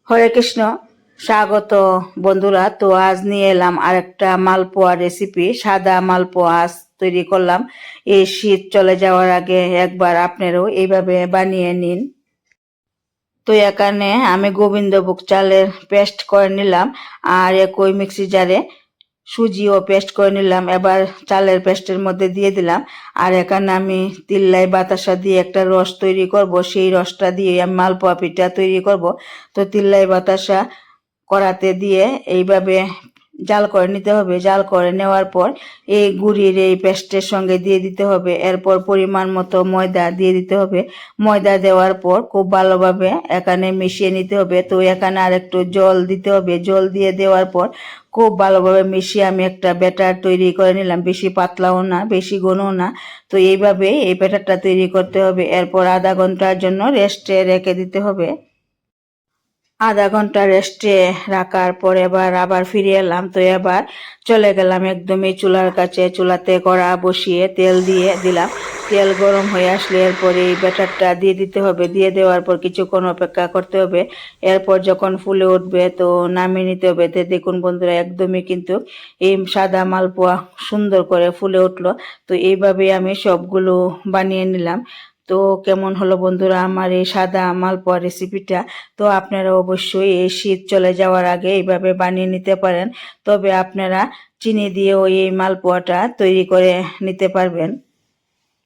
হরে কৃষ্ণ, স্বাগত বন্ধুরা। তো আজ নিয়ে এলাম আরেকটা মালপোয়া রেসিপি। সাদা মালপোয়া আজ তৈরি করলাম। এই শীত চলে যাওয়ার আগে একবার আপনারাও এইভাবে বানিয়ে নিন। তো এখানে আমি গোবিন্দভোগ চালের পেস্ট করে নিলাম, আর একই মিক্সি জারে সুজিও পেস্ট করে নিলাম। এবার চালের পেস্টের মধ্যে দিয়ে দিলাম। আর এখানে আমি তিল্লাই বাতাসা দিয়ে একটা রস তৈরি করব, সেই রসটা দিয়ে আমি মালপোয়া পিঠা তৈরি করব। তো তিল্লাই বাতাসা কড়াতে দিয়ে এইভাবে জাল করে নিতে হবে। জাল করে নেওয়ার পর এই গুড়ির এই পেস্টের সঙ্গে দিয়ে দিতে হবে। এরপর পরিমাণ মতো ময়দা দিয়ে দিতে হবে। ময়দা দেওয়ার পর খুব ভালোভাবে এখানে মিশিয়ে নিতে হবে। তো এখানে আর একটু জল দিতে হবে। জল দিয়ে দেওয়ার পর খুব ভালোভাবে মিশিয়ে আমি একটা ব্যাটার তৈরি করে নিলাম। বেশি পাতলাও না, বেশি ঘনও না। তো এইভাবে এই ব্যাটারটা তৈরি করতে হবে। এরপর আধা ঘন্টার জন্য রেস্টে রেখে দিতে হবে। আধা ঘন্টা রেস্টে রাখার পর এবার আবার ফিরে এলাম। তো এবার চলে গেলাম একদমই চুলার কাছে। চুলাতে কড়া বসিয়ে তেল দিয়ে দিলাম। তেল গরম হয়ে আসলে এরপরে এই ব্যাটারটা দিয়ে দিতে হবে। দিয়ে দেওয়ার পর কিছুক্ষণ অপেক্ষা করতে হবে। এরপর যখন ফুলে উঠবে তো নামিয়ে নিতে হবে। তো দেখুন বন্ধুরা, একদমই কিন্তু এই সাদা মালপোয়া সুন্দর করে ফুলে উঠলো। তো এইভাবেই আমি সবগুলো বানিয়ে নিলাম। তো কেমন হলো বন্ধুরা আমার এই সাদা মালপোয়া রেসিপিটা? তো আপনারা অবশ্যই এই শীত চলে যাওয়ার আগে এইভাবে বানিয়ে নিতে পারেন। তবে আপনারা চিনি দিয়েও এই মালপোয়াটা তৈরি করে নিতে পারবেন।